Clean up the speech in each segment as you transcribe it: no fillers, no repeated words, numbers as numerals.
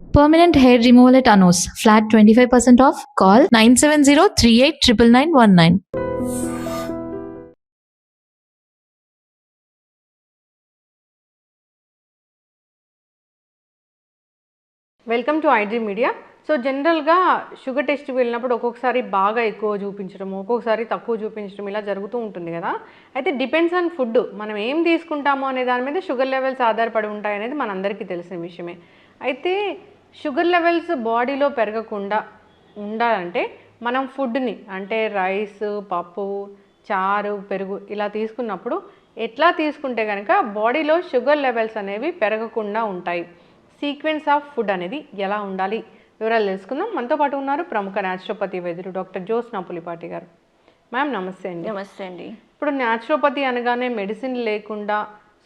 Permanent hair removal at Anos. Flat 25% off. Call 970-389919. Welcome to iDream media. So జనరల్గా sugar టెస్ట్కి వెళ్ళినప్పుడు ఒక్కొక్కసారి బాగా ఎక్కువ చూపించడం, ఒక్కొక్కసారి తక్కువ చూపించడం ఇలా జరుగుతూ ఉంటుంది కదా. అయితే డిపెండ్స్ ఆన్ ఫుడ్, మనం ఏం తీసుకుంటామో అనే దాని మీద షుగర్ లెవెల్స్ ఆధారపడి ఉంటాయి అనేది మనందరికీ తెలిసిన విషయమే. అయితే షుగర్ లెవెల్స్ బాడీలో పెరగకుండా ఉండాలంటే మనం ఫుడ్ని అంటే రైస్, పప్పు, చారు, పెరుగు ఇలా తీసుకున్నప్పుడు ఎట్లా తీసుకుంటే కనుక బాడీలో షుగర్ లెవెల్స్ అనేవి పెరగకుండా ఉంటాయి, సీక్వెన్స్ ఆఫ్ ఫుడ్ అనేది ఎలా ఉండాలి, వివరాలు తెలుసుకుందాం. మనతో పాటు ఉన్నారు ప్రముఖ న్యాచురోపతి వైద్యులు డాక్టర్ జ్యోత్స్న పులిపాటి గారు. మ్యామ్ నమస్తే అండి. నమస్తే అండి. ఇప్పుడు న్యాచురోపతి అనగానే మెడిసిన్ లేకుండా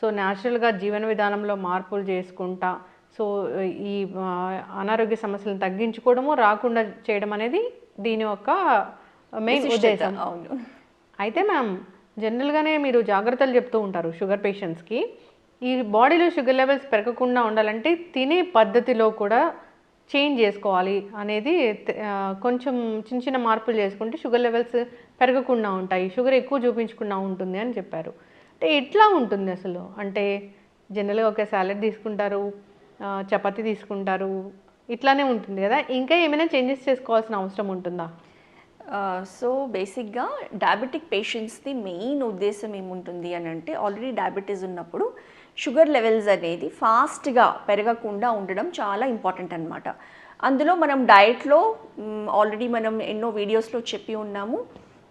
సో న్యాచురల్గా జీవన విధానంలో మార్పులు చేసుకుంటా సో ఈ అనారోగ్య సమస్యలను తగ్గించుకోవడము, రాకుండా చేయడం అనేది దీని యొక్క మెయిన్ ఉద్దేశం. అవును. అయితే మ్యామ్ జనరల్గానే మీరు జాగ్రత్తలు చెప్తూ ఉంటారు షుగర్ పేషెంట్స్కి. ఈ బాడీలో షుగర్ లెవెల్స్ పెరగకుండా ఉండాలంటే తినే పద్ధతిలో కూడా చేంజ్ చేసుకోవాలి అనేది, కొంచెం చిన్న చిన్న మార్పులు చేసుకుంటే షుగర్ లెవెల్స్ పెరగకుండా ఉంటాయి, షుగర్ ఎక్కువ చూపించకుండా ఉంటుంది అని చెప్పారు. అంటే ఎట్లా ఉంటుంది అసలు? అంటే జనరల్గా ఒక సాలెడ్ తీసుకుంటారు, చపాతీ తీసుకుంటారు, ఇట్లానే ఉంటుంది కదా, ఇంకా ఏమైనా చేంజెస్ చేసుకోవాల్సిన అవసరం ఉంటుందా? సో బేసిక్గా డయాబెటిక్ పేషెంట్స్ది మెయిన్ ఉద్దేశం ఏముంటుంది అని అంటే, ఆల్రెడీ డయాబెటీస్ ఉన్నప్పుడు షుగర్ లెవెల్స్ అనేది ఫాస్ట్గా పెరగకుండా ఉండడం చాలా ఇంపార్టెంట్ అనమాట. అందులో మనం డయట్లో ఆల్రెడీ మనం ఎన్నో వీడియోస్లో చెప్పి ఉన్నాము,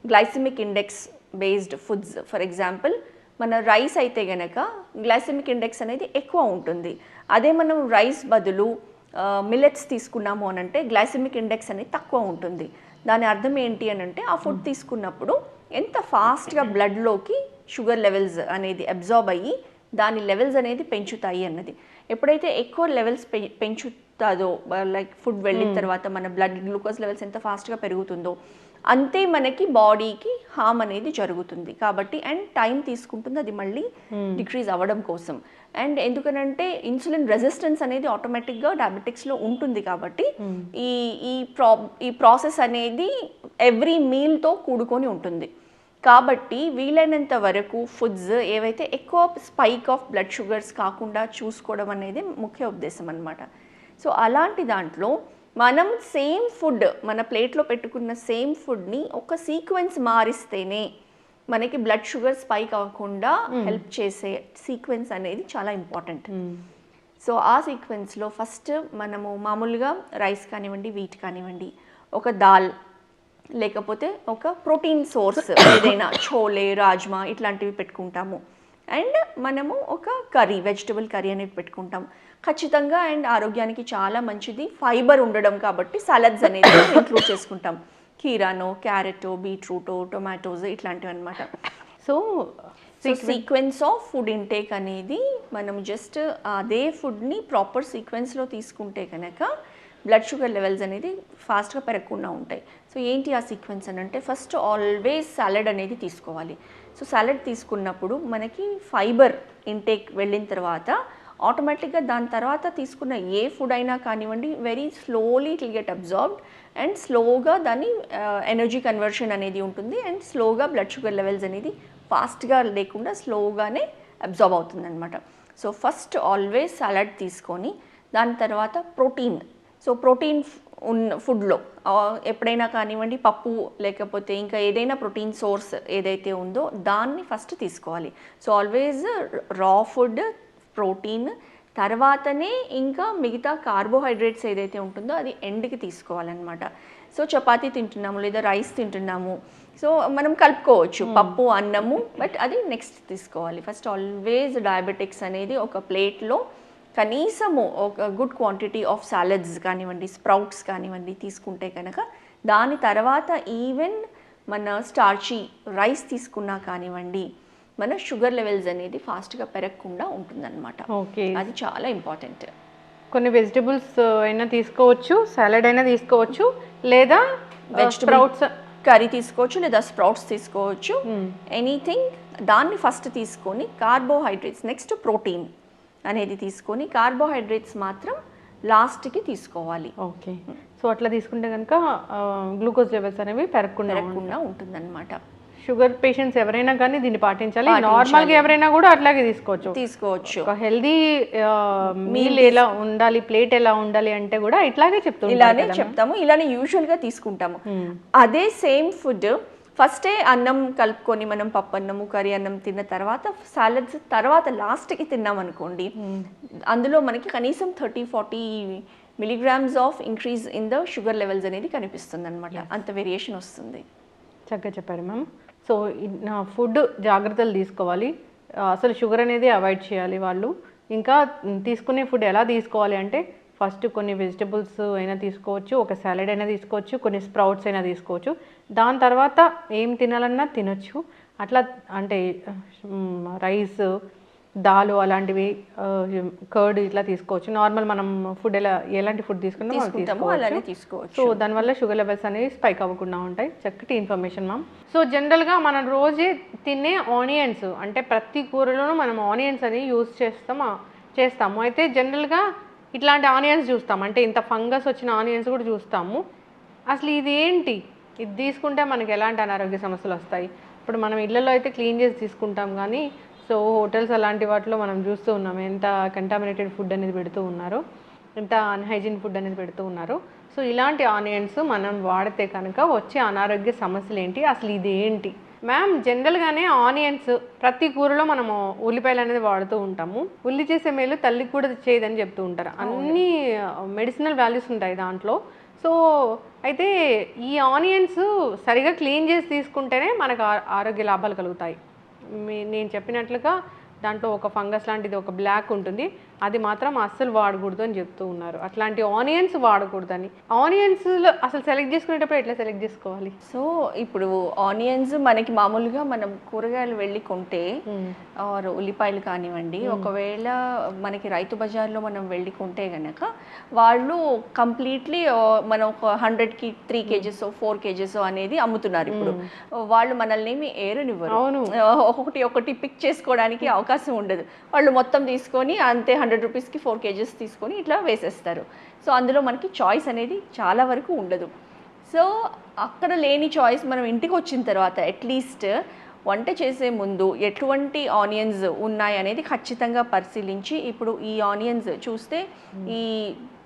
glycemic index based foods. For example మన రైస్ అయితే గనక గ్లైసెమిక్ ఇండెక్స్ అనేది ఎక్కువ ఉంటుంది. అదే మనం రైస్ బదులు మిల్లెట్స్ తీసుకున్నాము అని అంటే గ్లైసెమిక్ ఇండెక్స్ అనేది తక్కువ ఉంటుంది. దాని అర్థం ఏంటి అని అంటే, ఆ ఫుడ్ తీసుకున్నప్పుడు ఎంత ఫాస్ట్గా బ్లడ్లోకి షుగర్ లెవెల్స్ అనేది అబ్జార్బ్ అయ్యి దాని లెవెల్స్ అనేది పెంచుతాయి అన్నది. ఎప్పుడైతే ఎక్కువ లెవెల్స్ పెంచుతుందో, లైక్ ఫుడ్ వెళ్ళిన తర్వాత మన బ్లడ్ గ్లూకోజ్ లెవెల్స్ ఎంత ఫాస్ట్గా పెరుగుతుందో అంతే మనకి బాడీకి హామ్ అనేది జరుగుతుంది. కాబట్టి అండ్ టైం తీసుకుంటుంది అది మళ్ళీ డిక్రీజ్ అవ్వడం కోసం. అండ్ ఎందుకనంటే ఇన్సులిన్ రెసిస్టెన్స్ అనేది ఆటోమేటిక్గా డయాబెటిక్స్లో ఉంటుంది. కాబట్టి ఈ ప్రాసెస్ అనేది ఎవ్రీ మీల్తో కూడుకొని ఉంటుంది. కాబట్టి వీలైనంత వరకు ఫుడ్స్ ఏవైతే ఎక్కువ స్పైక్ ఆఫ్ బ్లడ్ షుగర్స్ కాకుండా చూసుకోవడం అనేది ముఖ్య ఉద్దేశం అన్నమాట. సో అలాంటి దాంట్లో మనం సేమ్ ఫుడ్ మన ప్లేట్లో పెట్టుకున్న సేమ్ ఫుడ్ని ఒక సీక్వెన్స్ మారిస్తేనే మనకి బ్లడ్ షుగర్ స్పైక్ అవ్వకుండా హెల్ప్ చేసే సీక్వెన్స్ అనేది చాలా ఇంపార్టెంట్. సో ఆ సీక్వెన్స్లో ఫస్ట్ మనము మామూలుగా రైస్ కానివ్వండి, వీట్ కానివ్వండి, ఒక దాల్ లేకపోతే ఒక ప్రోటీన్ సోర్స్ ఏదైనా చోలే, రాజ్మా ఇట్లాంటివి పెట్టుకుంటాము. అండ్ మనము ఒక కర్రీ, వెజిటబుల్ కర్రీ అనేది పెట్టుకుంటాం ఖచ్చితంగా. అండ్ ఆరోగ్యానికి చాలా మంచిది, ఫైబర్ ఉండడం కాబట్టి సలాడ్స్ అనేది ఇంక్లూడ్ చేసుకుంటాం. కీరానో, క్యారెటో, బీట్రూటో, టొమాటోస్ ఇట్లాంటివి అనమాట. So sequence of food intake అనేది మనం జస్ట్ అదే ఫుడ్ని ప్రాపర్ సీక్వెన్స్లో తీసుకుంటే కనుక బ్లడ్ షుగర్ లెవెల్స్ అనేది ఫాస్ట్గా పెరగకుండా ఉంటాయి. సో ఏంటి ఆ సీక్వెన్స్ అని అంటే, ఫస్ట్ ఆల్వేస్ సాలడ్ అనేది తీసుకోవాలి. సో సాలడ్ తీసుకున్నప్పుడు మనకి ఫైబర్ ఇంటేక్ వెళ్ళిన తర్వాత ఆటోమేటిక్గా దాని తర్వాత తీసుకున్న ఏ ఫుడ్ అయినా కానివ్వండి very slowly it will get absorbed and స్లోగా దాని ఎనర్జీ కన్వర్షన్ అనేది ఉంటుంది. అండ్ స్లోగా బ్లడ్ షుగర్ లెవెల్స్ అనేది ఫాస్ట్గా లేకుండా స్లోగానే అబ్జార్బ్ అవుతుంది అనమాట. సో ఫస్ట్ ఆల్వేస్ సాలడ్ తీసుకొని దాని తర్వాత ప్రోటీన్. సో ప్రోటీన్ ఉన్న ఫుడ్లో ఎప్పుడైనా కానివ్వండి పప్పు లేకపోతే ఇంకా ఏదైనా ప్రోటీన్ సోర్స్ ఏదైతే ఉందో దాన్ని ఫస్ట్ తీసుకోవాలి. సో ఆల్వేస్ రా ఫుడ్, ప్రోటీన్, తర్వాతనే ఇంకా మిగతా కార్బోహైడ్రేట్స్ ఏదైతే ఉంటుందో అది ఎండ్కి తీసుకోవాలన్నమాట. సో చపాతీ తింటున్నాము లేదా రైస్ తింటున్నాము, సో మనం కలుపుకోవచ్చు పప్పు, అన్నము, బట్ అది నెక్స్ట్ తీసుకోవాలి. ఫస్ట్ ఆల్వేస్ డయాబెటిక్స్ అనేది ఒక ప్లేట్లో కనీసము ఒక గుడ్ క్వాంటిటీ ఆఫ్ సాలడ్స్ కానివ్వండి, స్ప్రౌట్స్ కానివ్వండి తీసుకుంటే కనుక దాని తర్వాత ఈవెన్ మన స్టార్చీ రైస్ తీసుకున్నా కానివ్వండి మన షుగర్ లెవెల్స్ అనేది ఫాస్ట్గా పెరగకుండా ఉంటుందన్నమాట. ఓకే, అది చాలా ఇంపార్టెంట్. కొన్ని వెజిటబుల్స్ అయినా తీసుకోవచ్చు, సాలడ్ అయినా తీసుకోవచ్చు, లేదా వెజిటబుల్స్ కర్రీ తీసుకోవచ్చు, లేదా స్ప్రౌట్స్ తీసుకోవచ్చు, ఎనీథింగ్. దాన్ని ఫస్ట్ తీసుకొని కార్బోహైడ్రేట్స్ నెక్స్ట్ ప్రోటీన్ అనేది తీసుకొని కార్బోహైడ్రేట్స్ మాత్రం లాస్ట్కి తీసుకోవాలి. ఓకే. సో అట్లా తీసుకుంటే కనుక గ్లూకోజ్ లెవెల్స్ అనేవి పెరగకుండా ఉంటుందన్నమాట. షుగర్ పేషెంట్స్ ఎవరైనా కానీ దీన్ని పాటించాలి. నార్మల్గా ఎవరైనా కూడా అట్లాగే తీసుకోవచ్చు. ఒక హెల్దీ మీల్ ఎలా ఉండాలి, ప్లేట్ ఎలా ఉండాలి అంటే కూడా ఇట్లాగే చెప్తాము. ఇలానే యూజువల్గా తీసుకుంటాము. అదే సేమ్ ఫుడ్ ఫస్టే అన్నం కలుపుకొని మనం పప్పు అన్నము కర్రీ అన్నం తిన్న తర్వాత సాలడ్స్ తర్వాత లాస్ట్కి తిన్నాం అనుకోండి, అందులో మనకి కనీసం 30-40 milligrams of increase in the sugar levels అనేది కనిపిస్తుంది అనమాట. అంత వేరియేషన్ వస్తుంది. చక్కగా చెప్పారు మ్యామ్. సో ఫుడ్ జాగ్రత్తలు తీసుకోవాలి, అసలు షుగర్ అనేది అవాయిడ్ చేయాలి వాళ్ళు. ఇంకా తీసుకునే ఫుడ్ ఎలా తీసుకోవాలి అంటే ఫస్ట్ కొన్ని వెజిటబుల్స్ అయినా తీసుకోవచ్చు, ఒక సాలడ్ అయినా తీసుకోవచ్చు, కొన్ని స్ప్రౌట్స్ అయినా తీసుకోవచ్చు. దాని తర్వాత ఏం తినాలన్నా తినొచ్చు. అట్లా అంటే రైస్, దాలు అలాంటివి, కర్డ్ ఇట్లా తీసుకోవచ్చు. నార్మల్ మనం ఫుడ్ ఎలాంటి ఫుడ్ తీసుకుంటామో అలానే తీసుకోవచ్చు. సో దానివల్ల షుగర్ లెవెల్స్ అనేవి స్పైక్ అవ్వకుండా ఉంటాయి. చక్కటి ఇన్ఫర్మేషన్ మ్యామ్. సో జనరల్గా మనం రోజే తినే ఆనియన్స్ అంటే ప్రతి కూరలోనూ మనం ఆనియన్స్ అని యూజ్ చేస్తాము. అయితే జనరల్గా ఇట్లాంటి ఆనియన్స్ చూస్తాం, అంటే ఇంత ఫంగస్ వచ్చిన ఆనియన్స్ కూడా చూస్తాము. అసలు ఇది ఏంటి, ఇది తీసుకుంటే మనకి ఎలాంటి అనారోగ్య సమస్యలు వస్తాయి? ఇప్పుడు మనం ఇళ్లలో అయితే క్లీన్ చేసి తీసుకుంటాం, కానీ సో హోటల్స్ అలాంటి వాటిలో మనం చూస్తూ ఉన్నాం ఎంత కంటామినేటెడ్ ఫుడ్ అనేది పెడుతూ ఉన్నారు, ఎంత అన్హైజీన్ ఫుడ్ అనేది పెడుతూ ఉన్నారు. సో ఇలాంటి ఆనియన్స్ మనం వాడితే కనుక వచ్చే అనారోగ్య సమస్యలు ఏంటి, అసలు ఇది ఏంటి మ్యామ్? జనరల్గానే ఆనియన్స్ ప్రతి కూరలో మనము ఉల్లిపాయలు అనేది వాడుతూ ఉంటాము. ఉల్లి చేసే మేలు తల్లికి కూడా చేయదని చెప్తూ ఉంటారు. అన్ని మెడిసినల్ వాల్యూస్ ఉంటాయి దాంట్లో. సో అయితే ఈ ఆనియన్స్ సరిగా క్లీన్ చేసి తీసుకుంటేనే మనకు ఆరోగ్య లాభాలు కలుగుతాయి. నేను చెప్పినట్లుగా దాంట్లో ఒక ఫంగస్ లాంటిది ఒక బ్లాక్ ఉంటుంది, అది మాత్రం అస్సలు వాడకూడదు అని చెప్తూ ఉన్నారు. అట్లాంటి ఆనియన్స్ వాడకూడదని. ఆనియన్స్లో అసలు సెలెక్ట్ చేసుకునేటప్పుడు ఎట్లా సెలెక్ట్ చేసుకోవాలి? సో ఇప్పుడు ఆనియన్స్ మనకి మామూలుగా మనం కూరగాయలు వెళ్ళి కొంటే ఆర్ ఉల్లిపాయలు కానివ్వండి, ఒకవేళ మనకి రైతు బజార్లో మనం వెళ్ళి కొంటే గనక వాళ్ళు కంప్లీట్లీ మనం ఒక 100కి 3 kgs 4 kgs అనేది అమ్ముతున్నారు. ఇప్పుడు వాళ్ళు మనల్ని ఏమి ఏరనివ్వరు. ఒకటి పిక్ చేసుకోవడానికి అవకాశం ఉండదు. వాళ్ళు మొత్తం తీసుకొని అంతే 100 రూపీస్కి 4 kgs తీసుకొని ఇట్లా వేసేస్తారు. సో అందులో మనకి చాయిస్ అనేది చాలా వరకు ఉండదు. సో అక్కడ లేని చాయిస్ మనం ఇంటికి వచ్చిన తర్వాత అట్లీస్ట్ వంట చేసే ముందు ఎటువంటి ఆనియన్స్ ఉన్నాయి అనేది ఖచ్చితంగా పరిశీలించి, ఇప్పుడు ఈ ఆనియన్స్ చూస్తే ఈ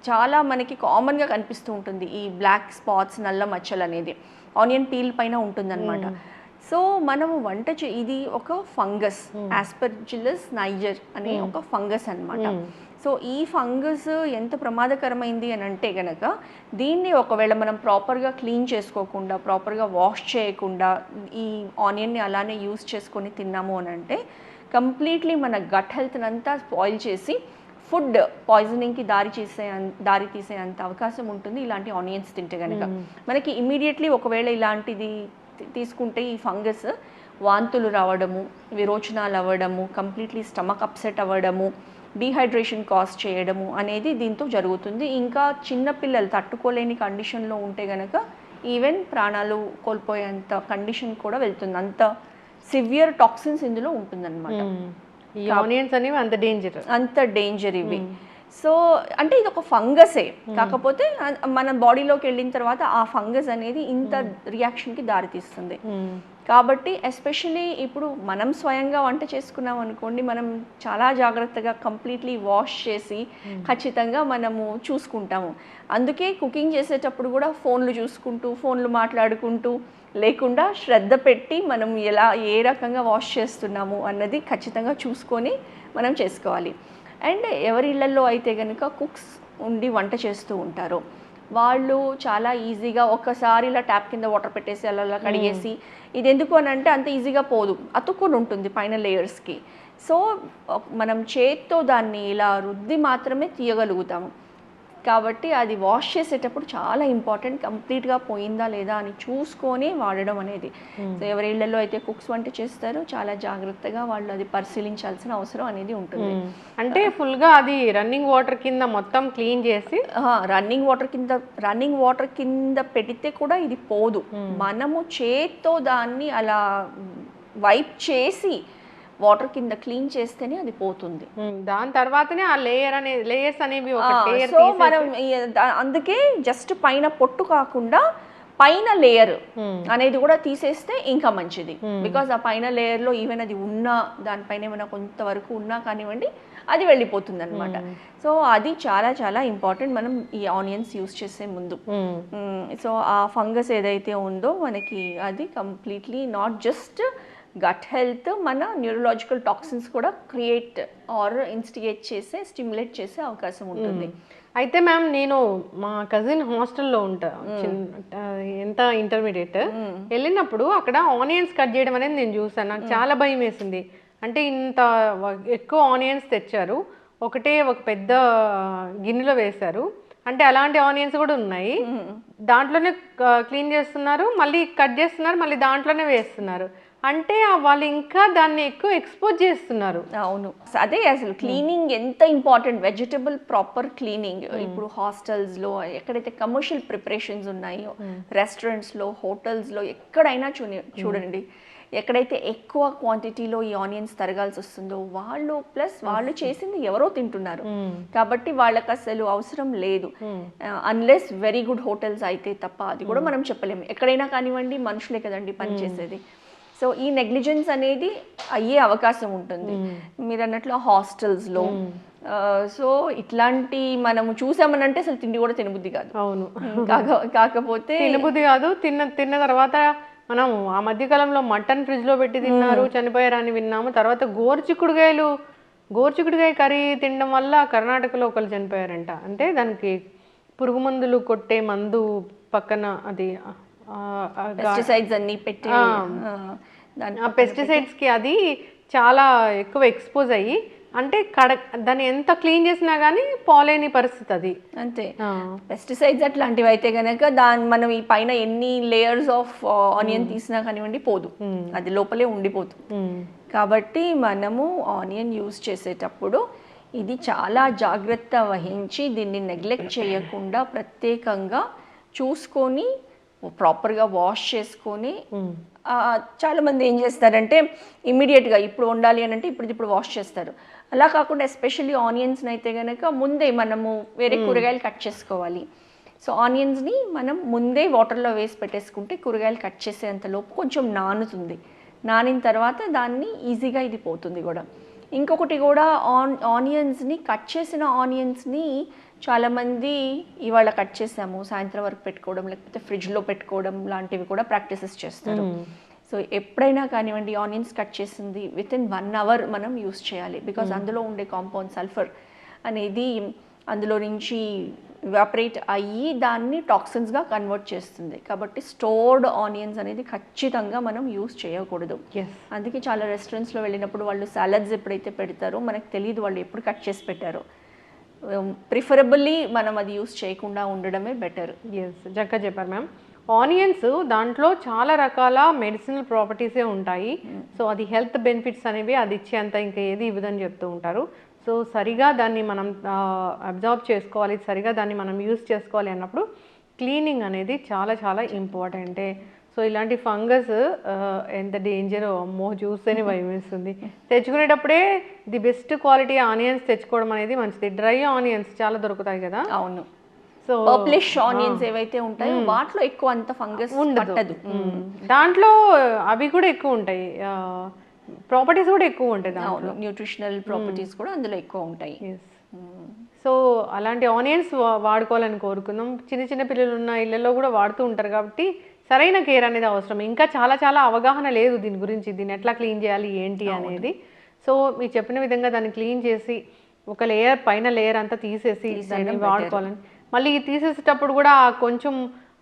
చాలా మనకి కామన్గా కనిపిస్తూ ఉంటుంది ఈ బ్లాక్ స్పాట్స్, నల్ల మచ్చలు అనేది ఆనియన్ పీల్ పైన ఉంటుందన్నమాట. సో మనము ఇది ఒక ఫంగస్, ఆస్పర్జిల్లస్ నైజర్ అనే ఒక ఫంగస్ అన్నమాట. సో ఈ ఫంగస్ ఎంత ప్రమాదకరమైంది అని అంటే గనక దీన్ని ఒకవేళ మనం ప్రాపర్గా క్లీన్ చేసుకోకుండా, ప్రాపర్గా వాష్ చేయకుండా ఈ ఆనియన్ని అలానే యూస్ చేసుకొని తిన్నాము అని అంటే కంప్లీట్లీ మన గట్ హెల్త్ని అంతా స్పాయిల్ చేసి ఫుడ్ పాయిజనింగ్కి దారి తీసే అంత అవకాశం ఉంటుంది ఇలాంటి ఆనియన్స్ తింటే కనుక. మనకి ఇమీడియట్లీ ఒకవేళ ఇలాంటిది తీసుకుంటే ఈ ఫంగస్ వాంతులు రావడము, విరోచనాలు అవ్వడము, కంప్లీట్లీ స్టమక్ అప్సెట్ అవ్వడము, డీహైడ్రేషన్ కాజ్ చేయడము అనేది దీంతో జరుగుతుంది. ఇంకా చిన్నపిల్లలు తట్టుకోలేని కండిషన్లో ఉంటే కనుక ఈవెన్ ప్రాణాలు కోల్పోయేంత కండిషన్ కూడా వెళ్తుంది. అంత సివియర్ టాక్సిన్స్ ఇందులో ఉంటుందన్నమాట. ఈ ఆనియన్స్ అనేవి అంత డేంజర్ ఇవి. సో అంటే ఇది ఒక ఫంగసే, కాకపోతే మన బాడీలోకి వెళ్ళిన తర్వాత ఆ ఫంగస్ అనేది ఇంత రియాక్షన్కి దారితీస్తుంది. కాబట్టి ఎస్పెషలీ ఇప్పుడు మనం స్వయంగా వంట చేసుకున్నాం అనుకోండి, మనం చాలా జాగ్రత్తగా కంప్లీట్లీ వాష్ చేసి ఖచ్చితంగా మనము చూసుకుంటాము. అందుకే కుకింగ్ చేసేటప్పుడు కూడా ఫోన్లు మాట్లాడుకుంటూ లేకుండా శ్రద్ధ పెట్టి మనం ఏ రకంగా వాష్ చేస్తున్నాము అన్నది ఖచ్చితంగా చూసుకొని మనం చేసుకోవాలి. అండ్ ఎవరి ఇళ్లలో అయితే కనుక కుక్స్ ఉండి వంట చేస్తూ ఉంటారో వాళ్ళు చాలా ఈజీగా ఒక్కసారి ఇలా ట్యాప్ కింద వాటర్ పెట్టేసి అలా కడిగేసి, ఇది ఎందుకు అని అంటే అంత ఈజీగా పోదు, అతుక్కుని ఉంటుంది పైన లేయర్స్కి. సో మనం చేత్తో దాన్ని ఇలా రుద్ది మాత్రమే తీయగలుగుతాము. కాబట్టి అది వాష్ చేసేటప్పుడు చాలా ఇంపార్టెంట్, కంప్లీట్గా పోయిందా లేదా అని చూసుకొని వాడడం అనేది. సో ఎవరి ఇళ్లలో అయితే కుక్స్ వంట చేస్తారో చాలా జాగ్రత్తగా వాళ్ళు అది పరిశీలించాల్సిన అవసరం అనేది ఉంటుంది. అంటే ఫుల్గా అది రన్నింగ్ వాటర్ కింద మొత్తం క్లీన్ చేసి రన్నింగ్ వాటర్ కింద పెడితే కూడా ఇది పోదు. మనము చేత్తో దాన్ని అలా వైప్ చేసి వాటర్ కింద క్లీన్ చేస్తేనే అది పోతుంది. దాని తర్వాతనే ఆ లేయర్స్ అనేవి ఒక లేయర్ సో మనం అందుకే జస్ట్ పైన పొట్టు కాకుండా పైన లేయర్ అనేది కూడా తీసేస్తే ఇంకా మంచిది. బికాజ్ ఆ పైన లేయర్ లో ఈవెన్ అది ఉన్నా దానిపైన ఏమైనా కొంతవరకు ఉన్నా కానివ్వండి అది వెళ్ళిపోతుంది అనమాట. సో అది చాలా చాలా ఇంపార్టెంట్ మనం ఈ ఆనియన్స్ యూస్ చేసే ముందు. సో ఆ ఫంగస్ ఏదైతే ఉందో మనకి అది completely not just gut health, మన న్యూరలాజికల్ టాక్సిన్స్ కూడా క్రియేట్ ఆర్ ఇన్స్టిగేట్ చేసే స్టిమ్యులేట్ చేసే అవకాశం ఉంటుంది. అయితే మ్యామ్ నేను మా కజిన్ హాస్టల్లో ఉంటా, ఎంత ఇంటర్మీడియట్ వెళ్ళినప్పుడు అక్కడ ఆనియన్స్ కట్ చేయడం అనేది నేను చూసాను. నాకు చాలా భయం వేసింది. అంటే ఇంత ఎక్కువ ఆనియన్స్ తెచ్చారు, ఒక పెద్ద గిన్నెలో వేశారు. అంటే అలాంటి ఆనియన్స్ కూడా ఉన్నాయి, దాంట్లోనే క్లీన్ చేస్తున్నారు, మళ్ళీ కట్ చేస్తున్నారు, మళ్ళీ దాంట్లోనే వేస్తున్నారు. అంటే వాళ్ళు ఇంకా దాన్ని ఎక్కువ ఎక్స్పోజ్ చేస్తున్నారు. అవును, అదే అసలు క్లీనింగ్ ఎంత ఇంపార్టెంట్, వెజిటబుల్ ప్రాపర్ క్లీనింగ్. ఇప్పుడు హాస్టల్స్లో ఎక్కడైతే కమర్షియల్ ప్రిపరేషన్స్ ఉన్నాయో, రెస్టారెంట్స్లో, హోటల్స్లో ఎక్కడైనా చూడండి, ఎక్కడైతే ఎక్కువ క్వాంటిటీలో ఈ ఆనియన్స్ తరగాల్సి వస్తుందో వాళ్ళు చేసింది ఎవరో తింటున్నారు. కాబట్టి వాళ్ళకి అసలు అవసరం లేదు, అన్లెస్ వెరీ గుడ్ హోటల్స్ అయితే తప్ప. అది కూడా మనం చెప్పలేము, ఎక్కడైనా కానివ్వండి మనుషులే కదండి పనిచేసేది. సో ఈ నెగ్లిజెన్స్ అనేది అయ్యే అవకాశం ఉంటుంది మీరు అన్నట్లు హాస్టల్స్లో. సో ఇట్లాంటి మనము చూసామనంటే అసలు తిండి కూడా తినబుద్ధి కాదు. అవును, కాకపోతే తినబుద్ధి కాదు. తిన్న తర్వాత మనం ఆ మధ్యకాలంలో మటన్ ఫ్రిడ్జ్లో పెట్టి తిన్నారు, చనిపోయారని విన్నాము. తర్వాత గోర్చికుడుగాయ కర్రీ తినడం వల్ల కర్ణాటకలో ఒకళ్ళు చనిపోయారంట. అంటే దానికి పురుగు మందులు కొట్టే మందు పక్కన అది పెస్టిసైడ్స్ అన్ని పెట్టి, పెస్టిసైడ్స్ కి అది చాలా ఎక్కువ ఎక్స్పోజ్ అయ్యి, అంటే దాన్ని ఎంత క్లీన్ చేసినా కానీ పోలేని పరిస్థితి అది. అంతే, పెస్టిసైడ్స్ అట్లాంటివి అయితే కనుక మనం ఈ పైన ఎన్ని లేయర్స్ ఆఫ్ ఆనియన్ తీసినా కానివ్వండి పోదు, అది లోపలే ఉండిపోతుంది. కాబట్టి మనము ఆనియన్ యూస్ చేసేటప్పుడు ఇది చాలా జాగ్రత్త వహించి దీన్ని నెగ్లెక్ట్ చేయకుండా ప్రత్యేకంగా చూసుకొని ప్రాపర్గా వాష్ చేసుకొని. చాలామంది ఏం చేస్తారంటే ఇమ్మీడియట్గా ఇప్పుడు వండాలి అని అంటే ఇప్పుడు వాష్ చేస్తారు. అలా కాకుండా ఎస్పెషల్లీ ఆనియన్స్ని అయితే కనుక ముందే మనము వేరే కూరగాయలు కట్ చేసుకోవాలి. సో ఆనియన్స్ని మనం ముందే వాటర్లో వేసి పెట్టేసుకుంటే కూరగాయలు కట్ చేసేంతలోపు కొంచెం నానుతుంది. నానిన తర్వాత దాన్ని ఈజీగా ఇది పోతుంది కూడా. ఇంకొకటి కూడా ఆనియన్స్ని కట్ చేసిన ఆనియన్స్ని చాలామంది ఇవాళ కట్ చేసాము సాయంత్రం వరకు పెట్టుకోవడం, లేకపోతే ఫ్రిడ్జ్లో పెట్టుకోవడం లాంటివి కూడా ప్రాక్టీసెస్ చేస్తారు. సో ఎప్పుడైనా కానివ్వండి ఆనియన్స్ కట్ చేసింది వితిన్ 1 hour మనం యూస్ చేయాలి. బికాజ్ అందులో ఉండే కాంపౌండ్ సల్ఫర్ అనేది అందులో నుంచి ఎవాపరేట్ అయ్యి దాన్ని టాక్సిన్స్గా కన్వర్ట్ చేస్తుంది. కాబట్టి స్టోర్డ్ ఆనియన్స్ అనేది ఖచ్చితంగా మనం యూస్ చేయకూడదు. అందుకే చాలా రెస్టారెంట్స్లో వెళ్ళినప్పుడు వాళ్ళు సాలడ్స్ ఎప్పుడైతే పెడతారో మనకు తెలియదు వాళ్ళు ఎప్పుడు కట్ చేసి పెట్టారో. ప్రిఫరబుల్లీ మనం అది యూస్ చేయకుండా ఉండడమే బెటర్. చక్కగా చెప్పారు మ్యామ్. ఆనియన్స్ దాంట్లో చాలా రకాల మెడిసినల్ ప్రాపర్టీసే ఉంటాయి. సో అది హెల్త్ బెనిఫిట్స్ అనేవి అది ఇచ్చేంత ఇంకా ఏది ఇవ్వదని చెప్తూ ఉంటారు. సో సరిగా దాన్ని మనం అబ్జర్వ్ చేసుకోవాలి, సరిగా దాన్ని మనం యూస్ చేసుకోవాలి అన్నప్పుడు క్లీనింగ్ అనేది చాలా చాలా ఇంపార్టెంటే. సో ఇలాంటి ఫంగస్ ఎంత డేంజరో అమ్మో చూస్తేనే భయం వేస్తుంది. తెచ్చుకునేటప్పుడే ది బెస్ట్ క్వాలిటీ ఆనియన్స్ తెచ్చుకోవడం అనేది మంచిది. డ్రై ఆనియన్స్ చాలా దొరుకుతాయి కదా. అవును, సో పర్ప్లిష్ ఆనియన్స్ ఏవైతే ఉంటాయో వాటిలో ఎక్కువ అంత ఫంగస్ ఉండదు. దాంట్లో అవి కూడా ఎక్కువ ఉంటాయి, ప్రాపర్టీస్ కూడా ఎక్కువ ఉంటాయి, న్యూట్రిషనల్ ప్రాపర్టీస్ కూడా అందులో ఎక్కువ ఉంటాయి. సో అలాంటి ఆనియన్స్ వాడుకోవాలని కోరుకుందాం. చిన్న చిన్న పిల్లలు ఉన్న ఇళ్ళల్లో కూడా వాడుతూ ఉంటారు కాబట్టి సరైన కేర్ అనేది అవసరం. ఇంకా చాలా చాలా అవగాహన లేదు దీని గురించి, దీన్ని ఎట్లా క్లీన్ చేయాలి ఏంటి అనేది. సో మీరు చెప్పిన విధంగా దాన్ని క్లీన్ చేసి ఒక లేయర్ పైన లేయర్ అంతా తీసేసి దాన్ని వాడుకోవాలని, మళ్ళీ తీసేసేటప్పుడు కూడా కొంచెం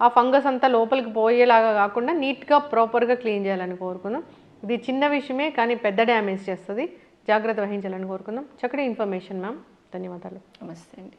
ఆ ఫంగస్ అంతా లోపలికి పోయేలాగా కాకుండా నీట్గా ప్రాపర్గా క్లీన్ చేయాలని కోరుకుందాం. ఇది చిన్న విషయమే కానీ పెద్ద డ్యామేజ్ చేస్తుంది, జాగ్రత్త వహించాలని కోరుకుందాం. చక్కటి ఇన్ఫర్మేషన్ మ్యామ్, ధన్యవాదాలు. నమస్తే అండి.